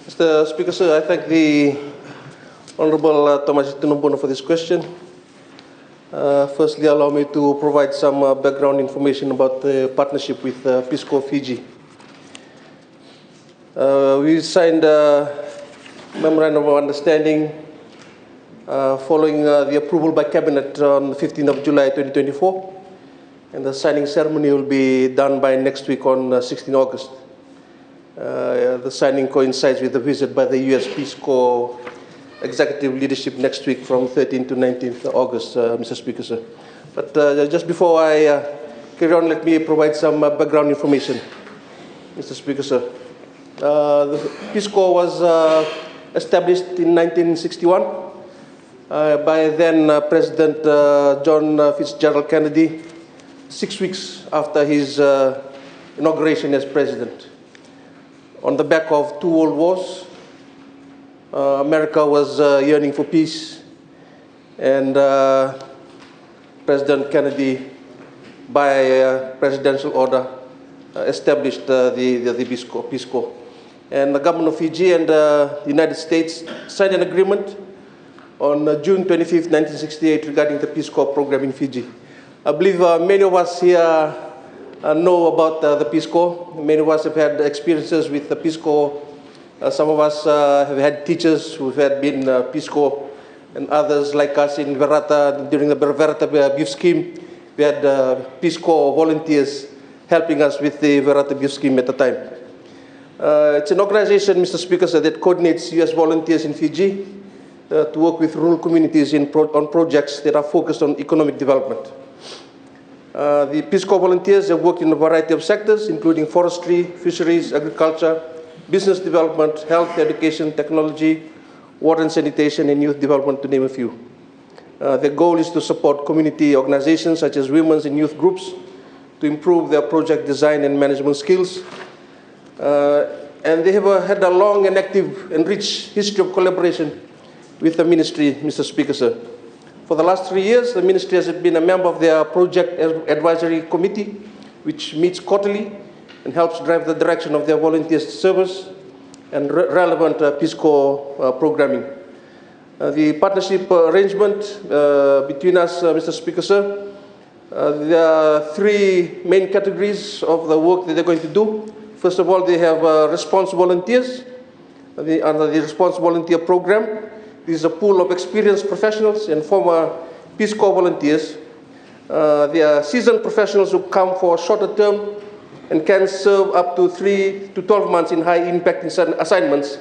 Mr. Speaker, sir, I thank the Honourable Thomas Tinubono for this question. Firstly, allow me to provide some background information about the partnership with Peace Corps Fiji. We signed a Memorandum of Understanding following the approval by Cabinet on 15th of July 2024, and the signing ceremony will be done by next week on 16 August. The signing coincides with the visit by the U.S. Peace Corps executive leadership next week from 13th to 19th August, Mr. Speaker, sir. But just before I carry on, let me provide some background information, Mr. Speaker, sir. The Peace Corps was established in 1961 by then President John Fitzgerald Kennedy, 6 weeks after his inauguration as president. On the back of 2 world wars, America was yearning for peace, and President Kennedy, by presidential order, established the Peace Corps. And the government of Fiji and the United States signed an agreement on June 25th, 1968 regarding the Peace Corps program in Fiji. I believe many of us here know about the Peace Corps. Many of us have had experiences with the Peace Corps. Some of us have had teachers who have been Peace Corps, and others like us in Verata, during the Verata Youth Scheme, we had Peace Corps volunteers helping us with the Verata Youth Scheme at the time. It's an organization, Mr. Speaker, that coordinates U.S. volunteers in Fiji to work with rural communities on projects that are focused on economic development. The Peace Corps volunteers have worked in a variety of sectors, including forestry, fisheries, agriculture, business development, health, education, technology, water and sanitation, and youth development, to name a few. Their goal is to support community organizations such as women's and youth groups to improve their project design and management skills. And they have had a long and active and rich history of collaboration with the ministry, Mr. Speaker, sir. For the last 3 years, the ministry has been a member of their project advisory committee, which meets quarterly and helps drive the direction of their volunteer service and relevant Peace Corps programming. The partnership arrangement between us, Mr. Speaker, sir, there are 3 main categories of the work that they're going to do. First of all, they have response volunteers under the Response Volunteer Program. This is a pool of experienced professionals and former Peace Corps volunteers. They are seasoned professionals who come for a shorter term and can serve up to 3 to 12 months in high-impact assignments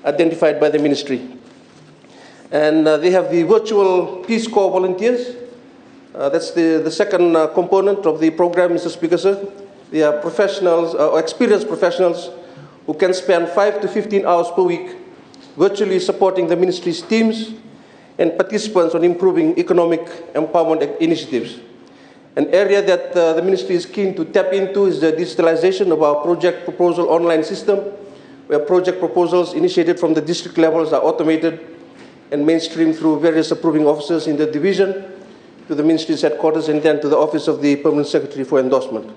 identified by the ministry. And they have the virtual Peace Corps volunteers. That's the second component of the program, Mr. Speaker, sir. They are professionals, experienced professionals who can spend 5 to 15 hours per week virtually supporting the ministry's teams and participants on improving economic empowerment initiatives. An area that the ministry is keen to tap into is the digitalization of our project proposal online system, where project proposals initiated from the district levels are automated and mainstreamed through various approving officers in the division to the ministry's headquarters and then to the office of the Permanent Secretary for endorsement.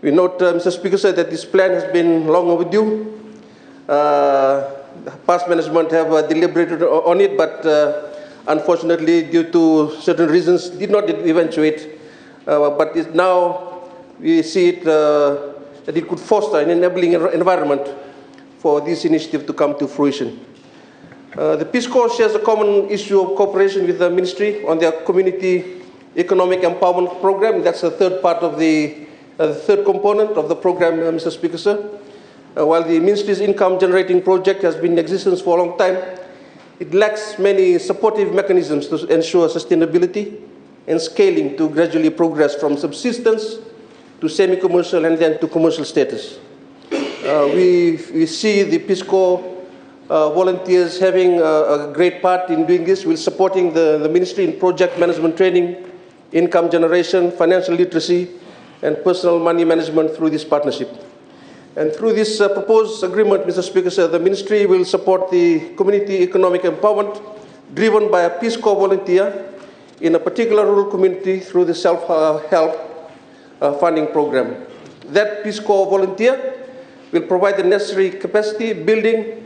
We note, Mr. Speaker, sir, that this plan has been long overdue. Past management have deliberated on it, but unfortunately, due to certain reasons, did not eventuate. But now we see it that it could foster an enabling environment for this initiative to come to fruition. The Peace Corps shares a common issue of cooperation with the ministry on their community economic empowerment program. That's the third part of the third component of the program, Mr. Speaker, sir. While the ministry's income-generating project has been in existence for a long time, it lacks many supportive mechanisms to ensure sustainability and scaling to gradually progress from subsistence to semi-commercial and then to commercial status. We see the Peace Corps volunteers having a great part in doing this, while supporting the ministry in project management training, income generation, financial literacy, and personal money management through this partnership. And through this proposed agreement, Mr. Speaker, sir, the ministry will support the community economic empowerment driven by a Peace Corps volunteer in a particular rural community through the self-help funding program. That Peace Corps volunteer will provide the necessary capacity building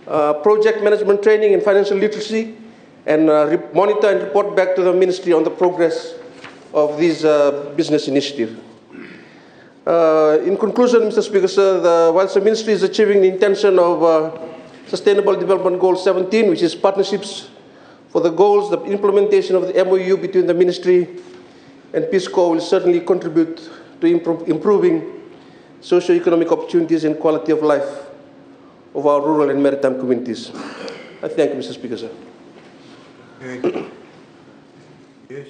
project management training and financial literacy, and monitor and report back to the Ministry on the progress of this business initiative. In conclusion, Mr. Speaker, sir, whilst the Ministry is achieving the intention of Sustainable Development Goal 17, which is partnerships for the goals, the implementation of the MOU between the Ministry and Peace Corps will certainly contribute to improving socio-economic opportunities and quality of life of our rural and maritime communities. I thank you, Mr. Speaker, sir. Okay. Yes.